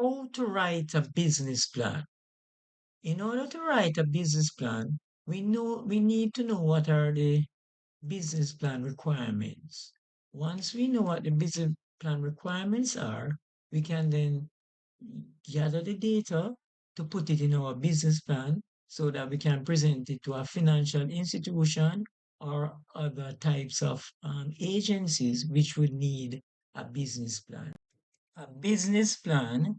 How to write a business plan. In order to write a business plan, we need to know what are the business plan requirements. Once we know what the business plan requirements are, we can then gather the data to put it in our business plan so that we can present it to a financial institution or other types of agencies which would need a business plan. A business plan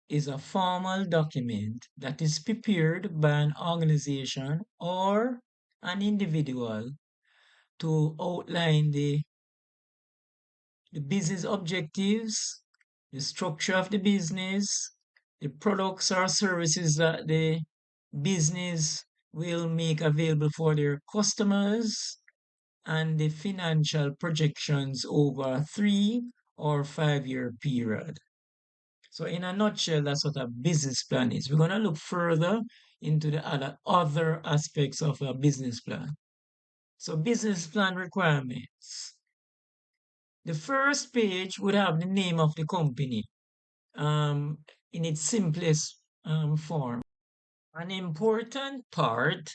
is a formal document that is prepared by an organization or an individual to outline the business objectives, the structure of the business, the products or services that the business will make available for their customers, and the financial projections over a 3 or 5 year period. So in a nutshell, that's what a business plan is. We're going to look further into the other aspects of a business plan. So business plan requirements. The first page would have the name of the company in its simplest form. An important part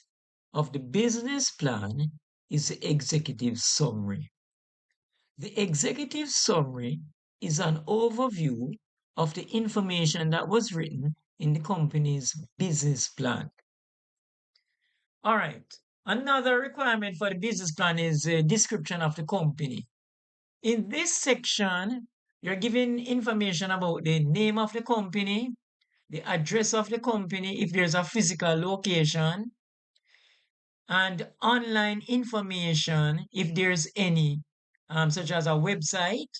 of the business plan is the executive summary. The executive summary is an overview of the information that was written in the company's business plan. All right. Another requirement for the business plan is a description of the company. In this section, you're given information about the name of the company, the address of the company, if there's a physical location, and online information, if there's any, such as a website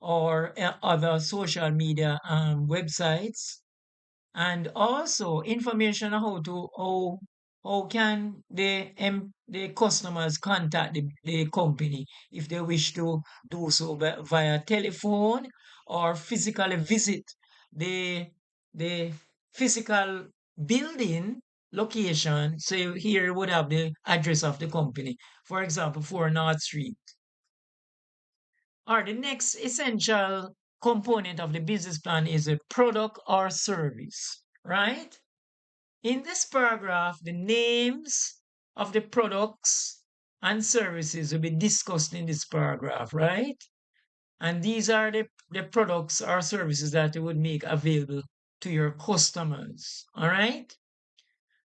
or other social media websites, and also information on how can the customers contact the company if they wish to do so via telephone or physically visit the the physical building location. So here you would have the address of the company, for example, 4 North Street. Or the next essential component of the business plan is a product or service, right? In this paragraph, the names of the products and services will be discussed in this paragraph, right? And these are the products or services that you would make available to your customers, all right?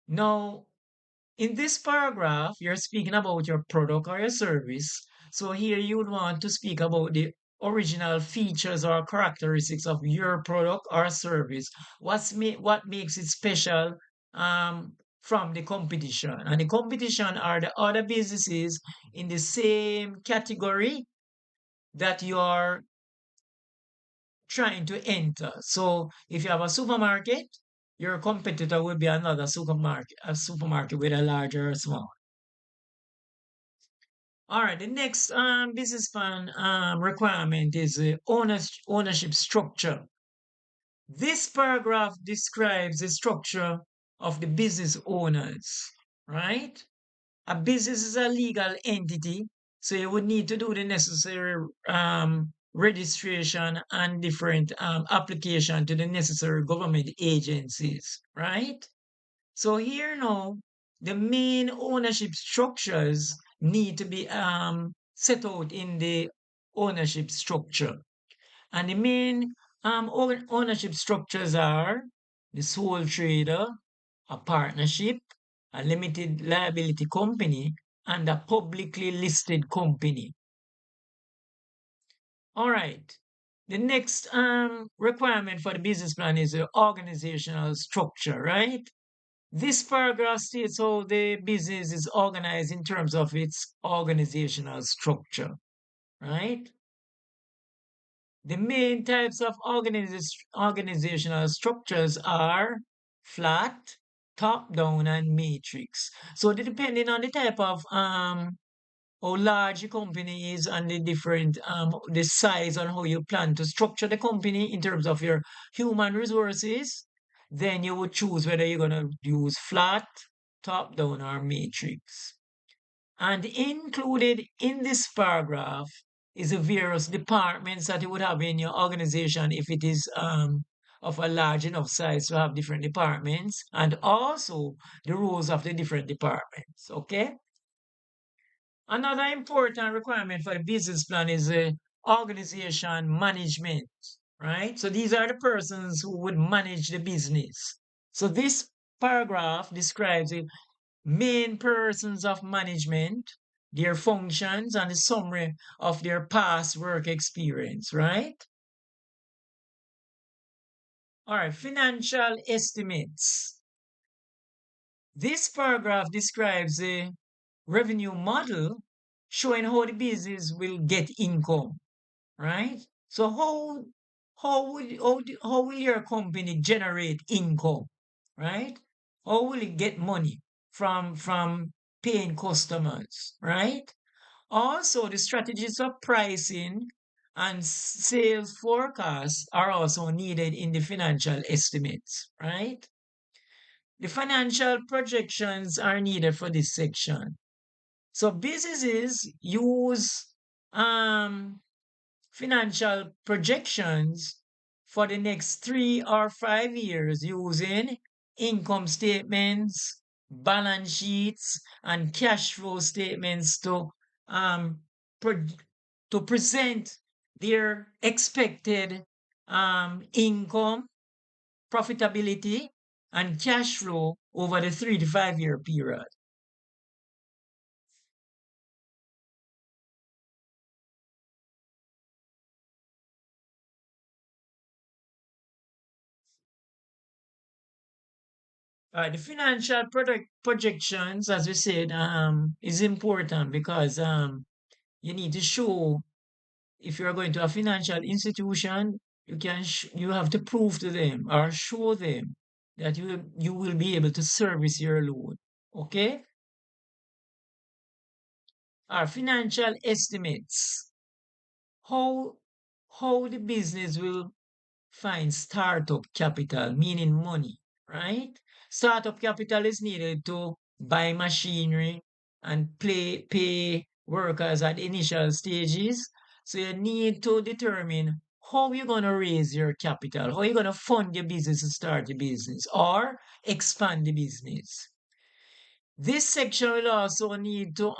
Now, in this paragraph, you're speaking about your product or your service. So here you would want to speak about the original features or characteristics of your product or service. What makes it special from the competition? And the competition are the other businesses in the same category that you are trying to enter. So if you have a supermarket, your competitor will be another supermarket, a supermarket with a larger or small. All right, the next business plan requirement is ownership structure. This paragraph describes the structure of the business owners, right? A business is a legal entity, so you would need to do the necessary registration and different application to the necessary government agencies, right? So here now, the main ownership structures need to be set out in the ownership structure. And the main ownership structures are the sole trader, a partnership, a limited liability company, and a publicly listed company. All right. The next requirement for the business plan is the organizational structure, right? This paragraph states how the business is organized in terms of its organizational structure, right? The main types of organizational structures are flat, top-down, and matrix. So depending on the type of how large the company is and the different the size and how you plan to structure the company in terms of your human resources, then you would choose whether you're going to use flat, top down, or matrix. And included in this paragraph is the various departments that you would have in your organization if it is of a large enough size to have different departments and also the roles of the different departments. Okay. Another important requirement for the business plan is organization management, right? So these are the persons who would manage the business. So this paragraph describes the main persons of management, their functions, and a summary of their past work experience, right? All right, financial estimates. This paragraph describes a revenue model showing how the business will get income, right? So how will your company generate income, right? How will it get money from paying customers, right? Also, the strategies of pricing and sales forecasts are also needed in the financial estimates, right? The financial projections are needed for this section. So businesses use um, financial projections for the next 3 or 5 years using income statements, balance sheets, and cash flow statements um, pro- to present their expected income, profitability, and cash flow over the 3 to 5 year period. The financial product projections, as we said, is important because you need to show if you're going to a financial institution, you have to prove to them or show them that you will be able to service your loan. Okay? Our financial estimates, how how the business will find startup capital, meaning money, right? Startup capital is needed to buy machinery and pay workers at initial stages. So you need to determine how you're going to raise your capital, how you're going to fund your business and start your business or expand the business. This section will also need to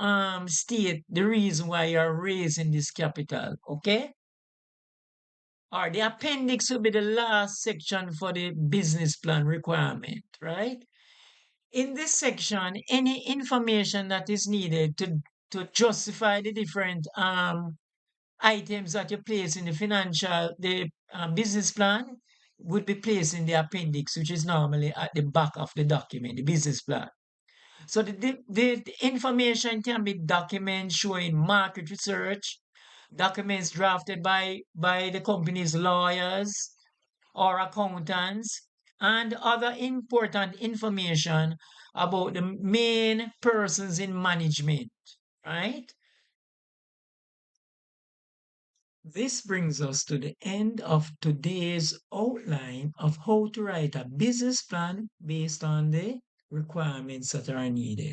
state the reason why you're raising this capital, okay? Or the appendix will be the last section for the business plan requirement, right? In this section, any information that is needed to justify the different items that you place in the business plan would be placed in the appendix, which is normally at the back of the document, the business plan. So the information can be documents showing market research, documents drafted by the company's lawyers or accountants, and other important information about the main persons in management, right? This brings us to the end of today's outline of how to write a business plan based on the requirements that are needed.